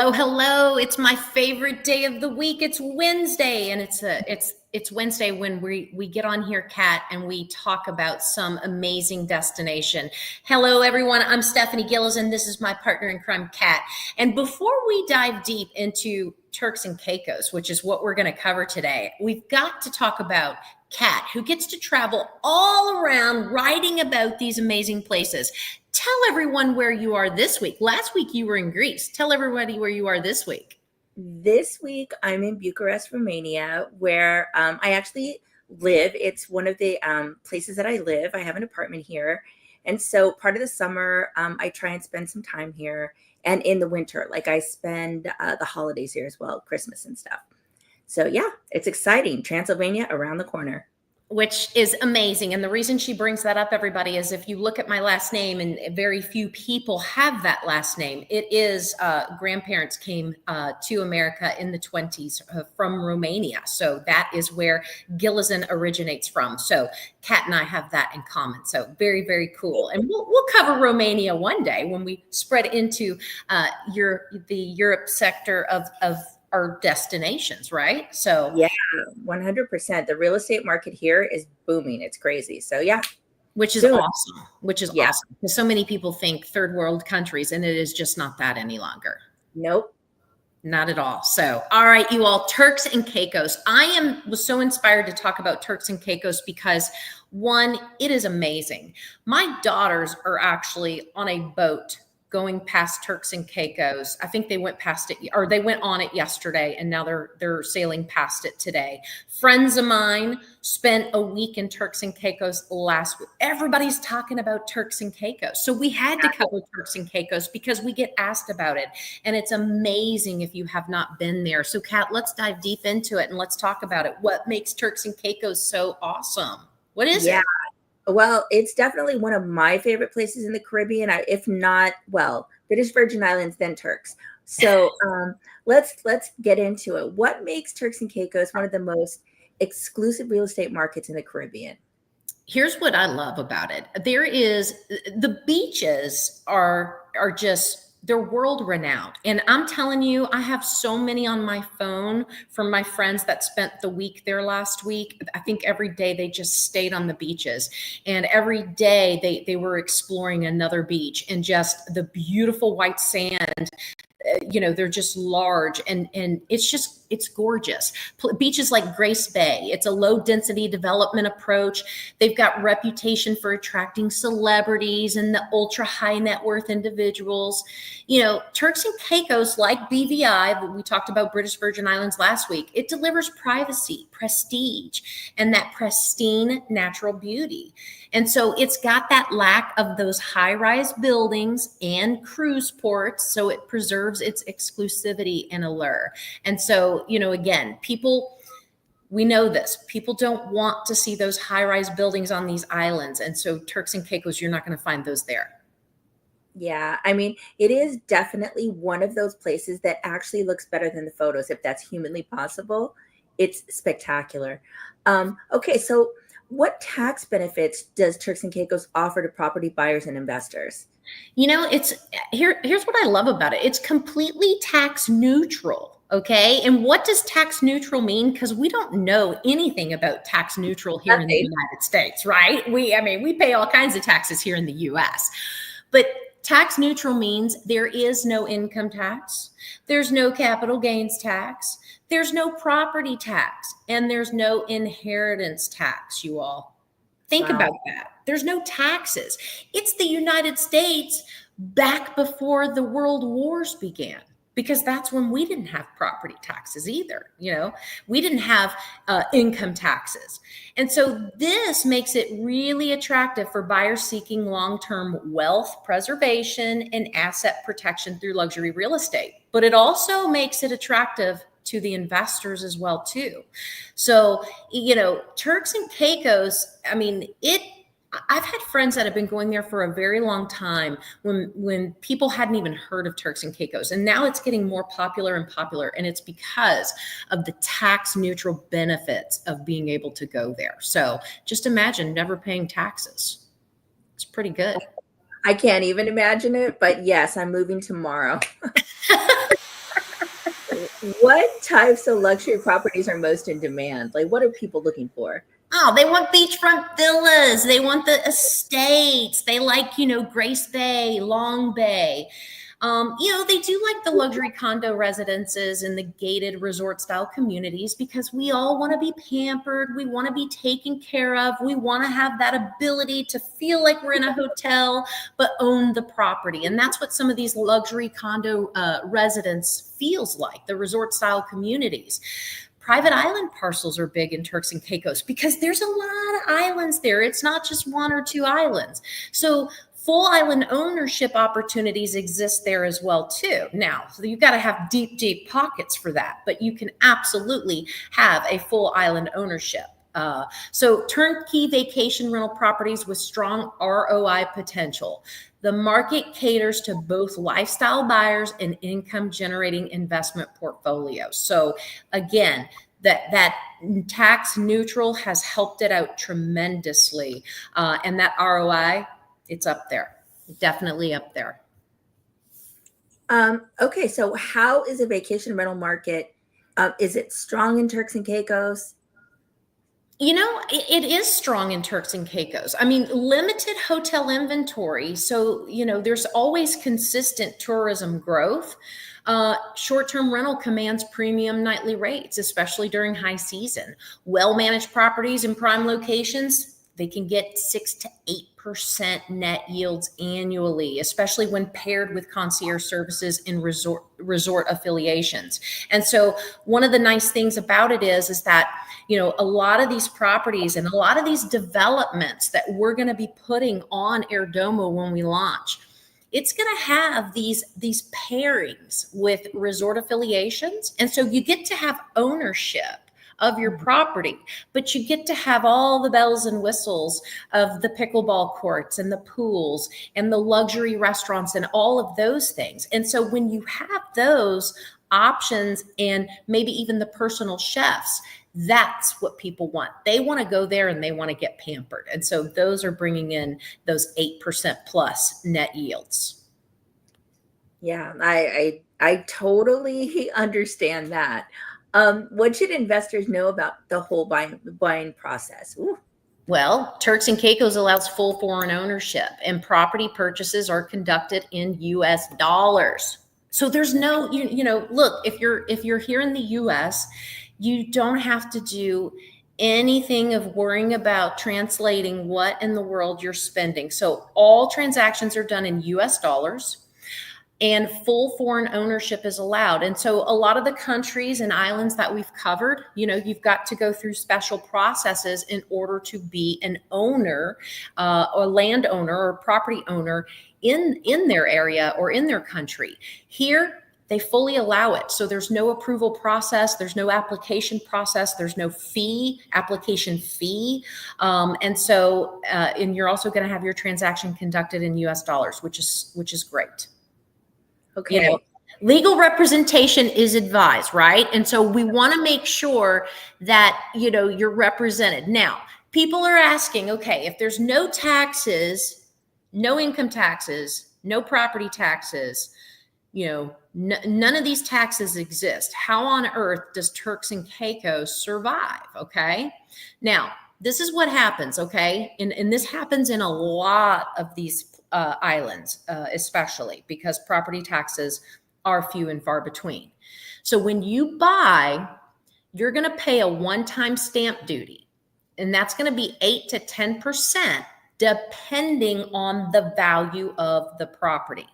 Hello, hello. It's my favorite day of the week. It's Wednesday, and it's Wednesday when we get on here, Kat, and we talk about some amazing destination. Hello, everyone. I'm Stephanie Gillis, and this is my partner in crime, Kat. And before we dive deep into Turks and Caicos, which is what we're going to cover today, we've got to talk about Kat, who gets to travel all around writing about these amazing places. Tell everyone where you are this week. Last week you were in Greece. Tell everybody where you are this week. This week I'm in Bucharest, Romania, where I actually live. It's one of the places that I live. I have an apartment here. And so part of the summer, I try and spend some time here. And in the winter, like I spend the holidays here as well, Christmas and stuff. So yeah, it's exciting. Transylvania around the corner. Which is amazing. And the reason she brings that up, everybody, is if you look at my last name, and very few people have that last name, it is grandparents came to America in the 20s from Romania. So that is where Gillison originates from. So Kat and I have that in common. So very, very cool. And we'll cover Romania one day when we spread into the Europe sector of our destinations, right? So yeah, 100%. The real estate market here is booming. It's crazy. So yeah. Which is awesome. Awesome. Because so many people think third world countries, and it is just not that any longer. Nope. Not at all. So, all right, you all, Turks and Caicos. Was so inspired to talk about Turks and Caicos because, one, it is amazing. My daughters are actually on a boat going past Turks and Caicos. I think they went past it, or they went on it yesterday, and now they're sailing past it today. Friends of mine spent a week in Turks and Caicos last week. Everybody's talking about Turks and Caicos. So we had to cover Turks and Caicos because we get asked about it. And it's amazing if you have not been there. So Kat, let's dive deep into it and let's talk about it. What makes Turks and Caicos so awesome? What is it? Well, it's definitely one of my favorite places in the Caribbean. If not, well, British Virgin Islands, then Turks. So let's get into it. What makes Turks and Caicos one of the most exclusive real estate markets in the Caribbean? Here's what I love about it. The beaches are just, they're world renowned. And I'm telling you, I have so many on my phone from my friends that spent the week there last week. I think every day they just stayed on the beaches, and every day they were exploring another beach, and just the beautiful white sand. They're just large, and it's gorgeous. Beaches like Grace Bay, it's a low density development approach. They've got reputation for attracting celebrities and the ultra high net worth individuals. Turks and Caicos, like BVI, we talked about British Virgin Islands last week, it delivers privacy, prestige, and that pristine natural beauty. And so it's got that lack of those high-rise buildings and cruise ports, so it preserves its exclusivity and allure. And so, again, we know this. People don't want to see those high-rise buildings on these islands. And so Turks and Caicos, you're not going to find those there. Yeah, I mean, it is definitely one of those places that actually looks better than the photos, if that's humanly possible. It's spectacular. Okay, so what tax benefits does Turks and Caicos offer to property buyers and investors? Here's what I love about it. It's completely tax neutral. Okay. And what does tax neutral mean? Because we don't know anything about tax neutral here in the United States, right? We pay all kinds of taxes here in the US. But tax neutral means there is no income tax, there's no capital gains tax, there's no property tax, and there's no inheritance tax, you all. Think about that. There's no taxes. It's the United States back before the world wars began, because that's when we didn't have property taxes either. We didn't have income taxes. And so this makes it really attractive for buyers seeking long-term wealth preservation and asset protection through luxury real estate. But it also makes it attractive to the investors as well too. So, Turks and Caicos, I've had friends that have been going there for a very long time when people hadn't even heard of Turks and Caicos. And now it's getting more popular and popular. And it's because of the tax neutral benefits of being able to go there. So just imagine never paying taxes. It's pretty good. I can't even imagine it, but yes, I'm moving tomorrow. What types of luxury properties are most in demand? Like, what are people looking for? Oh, they want beachfront villas. They want the estates. They like, Grace Bay, Long Bay. They do like the luxury condo residences and the gated resort style communities because we all want to be pampered. We want to be taken care of. We want to have that ability to feel like we're in a hotel, but own the property. And that's what some of these luxury condo residents feels like, the resort style communities. Private island parcels are big in Turks and Caicos because there's a lot of islands there. It's not just one or two islands. So full island ownership opportunities exist there as well too. Now, so you've got to have deep, deep pockets for that, but you can absolutely have a full island ownership. So turnkey vacation rental properties with strong ROI potential. The market caters to both lifestyle buyers and income generating investment portfolios. So again, that tax neutral has helped it out tremendously. And that ROI, it's up there, definitely up there. Okay, so how is a vacation rental market? Is it strong in Turks and Caicos? It is strong in Turks and Caicos. I mean, limited hotel inventory. So, there's always consistent tourism growth. Short-term rental commands premium nightly rates, especially during high season. Well-managed properties in prime locations, they can get 6 to 8% net yields annually, especially when paired with concierge services in resort affiliations. And so one of the nice things about it is that, a lot of these properties and a lot of these developments that we're going to be putting on Airdomo when we launch, it's going to have these pairings with resort affiliations. And so you get to have ownership of your property, but you get to have all the bells and whistles of the pickleball courts and the pools and the luxury restaurants and all of those things. And so when you have those options and maybe even the personal chefs, that's what people want. They want to go there and they want to get pampered. And so those are bringing in those 8% plus net yields. Yeah, I totally understand that. What should investors know about the whole buying process? Ooh. Well, Turks and Caicos allows full foreign ownership, and property purchases are conducted in U.S. dollars. So there's no, look, if you're here in the U.S., you don't have to do anything of worrying about translating what in the world you're spending. So all transactions are done in U.S. dollars. And full foreign ownership is allowed. And so a lot of the countries and islands that we've covered, you've got to go through special processes in order to be an owner, or landowner or property owner in their area or in their country. Here, they fully allow it. So there's no approval process. There's no application process. There's no application fee. And you're also going to have your transaction conducted in US dollars, which is great. Okay. Legal representation is advised, right? And so we want to make sure that, you're represented. Now, people are asking, okay, if there's no taxes, no income taxes, no property taxes, none of these taxes exist. How on earth does Turks and Caicos survive? Okay. Now, this is what happens. Okay. And this happens in a lot of these islands, especially because property taxes are few and far between. So when you buy, you're going to pay a one-time stamp duty, and that's going to be 8 to 10% depending on the value of the property.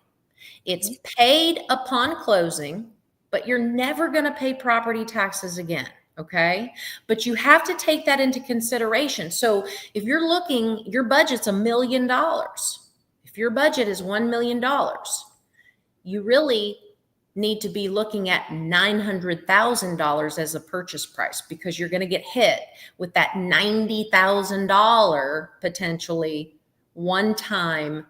It's paid upon closing, but you're never going to pay property taxes again. Okay. But you have to take that into consideration. So if you're looking, your budget's $1 million. If your budget is $1 million, you really need to be looking at $900,000 as a purchase price, because you're going to get hit with that $90,000 potentially one-time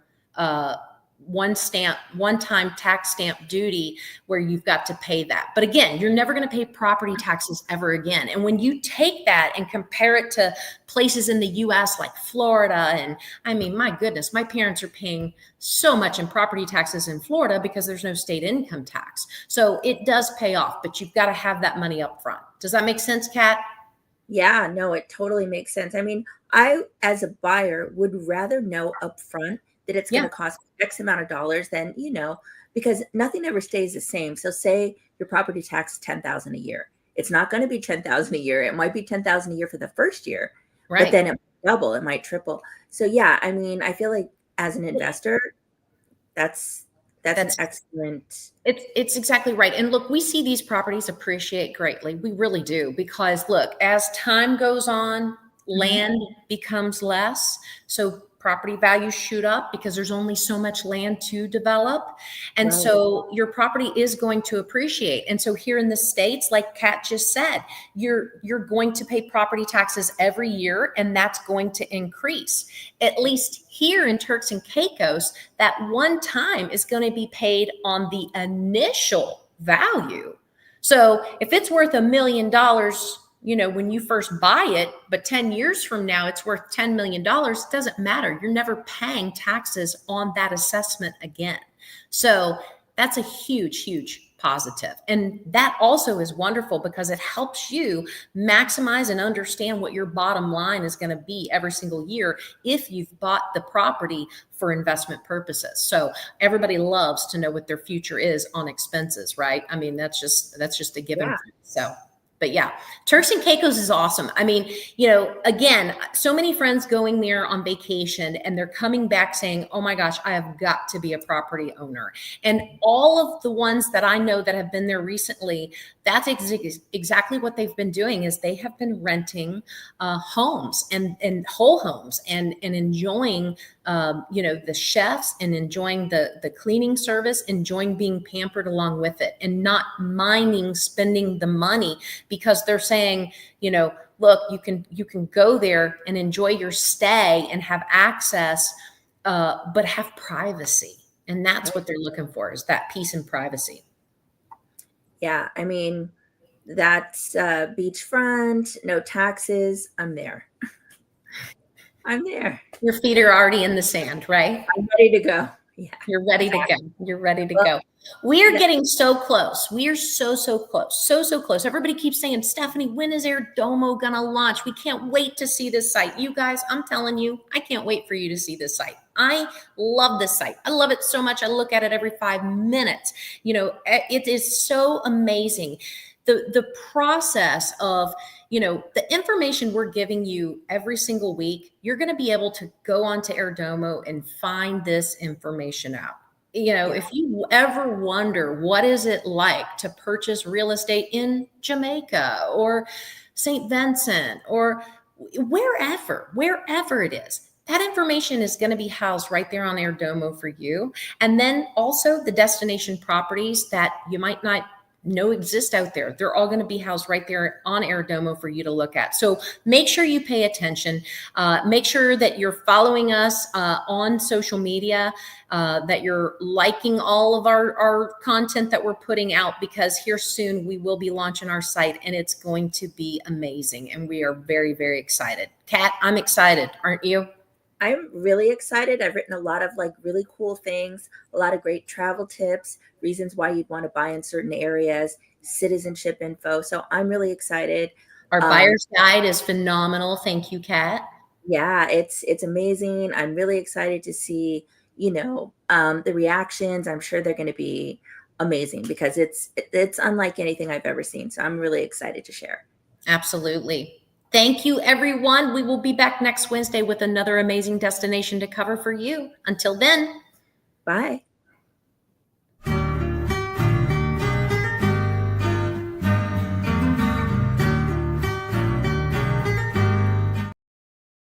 one-time tax stamp duty where you've got to pay that. But again, you're never going to pay property taxes ever again. And when you take that and compare it to places in the US like Florida, and I mean, my goodness, my parents are paying so much in property taxes in Florida because there's no state income tax. So it does pay off, but you've got to have that money up front. Does that make sense, Kat? Yeah, no, it totally makes sense. I mean, I, as a buyer, would rather know upfront that it's going Yeah, to cost X amount of dollars than, because nothing ever stays the same. So say your property tax is 10,000 a year. It's not going to be 10,000 a year. It might be 10,000 a year for the first year, but right. then it might double, it might triple. So yeah, I mean, I feel like as an investor, that's an That's excellent. it's exactly right. And look, we see these properties appreciate greatly. We really do, because look, as time goes on, Mhm. land becomes less. So property values shoot up because there's only so much land to develop. And Right. so your property is going to appreciate. And so here in the States, like Kat just said, you're going to pay property taxes every year, and that's going to increase. At least here in Turks and Caicos, that one time is going to be paid on the initial value. So if it's worth $1 million, when you first buy it, but 10 years from now it's worth $10 million, it doesn't matter. You're never paying taxes on that assessment again. So that's a huge, huge positive. And that also is wonderful because it helps you maximize and understand what your bottom line is going to be every single year if you've bought the property for investment purposes. So everybody loves to know what their future is on expenses, right? I mean, that's just a given. Yeah. So, but yeah, Turks and Caicos is awesome. I mean, again, so many friends going there on vacation and they're coming back saying, oh my gosh, I have got to be a property owner. And all of the ones that I know that have been there recently, that's exactly what they've been doing is they have been renting homes and whole homes and enjoying the chefs and enjoying the cleaning service, enjoying being pampered along with it, and not minding spending the money because they're saying, look, you can go there and enjoy your stay and have access, but have privacy, and that's what they're looking for is that peace and privacy. Yeah, I mean, that's beachfront, no taxes. I'm there. I'm there. Your feet are already in the sand, right? I'm ready to go. Yeah, You're ready to exactly. go. You're ready to Well, go. We are yeah, getting so close. We are so, so close. So, so close. Everybody keeps saying, Stephanie, when is Airdomo going to launch? We can't wait to see this site. You guys, I'm telling you, I can't wait for you to see this site. I love this site. I love it so much. I look at it every 5 minutes. It is so amazing. The process of the information we're giving you every single week, you're going to be able to go onto Airdomo and find this information out. yeah, If you ever wonder what is it like to purchase real estate in Jamaica or St. Vincent or wherever it is, that information is going to be housed right there on Airdomo for you. And then also the destination properties that you might not know exist out there. They're all going to be housed right there on Airdomo for you to look at. So make sure you pay attention. Make sure that you're following us on social media, that you're liking all of our content that we're putting out, because here soon we will be launching our site and it's going to be amazing. And we are very, very excited. Kat, I'm excited. Aren't you? I'm really excited. I've written a lot of like really cool things, a lot of great travel tips, reasons why you'd want to buy in certain areas, citizenship info. So I'm really excited. Our Um, buyer's guide is phenomenal. Thank you, Kat. yeah, it's amazing. I'm really excited to see, the reactions. I'm sure they're going to be amazing because it's unlike anything I've ever seen. So I'm really excited to share. Absolutely. Thank you, everyone. We will be back next Wednesday with another amazing destination to cover for you. Until then. Bye.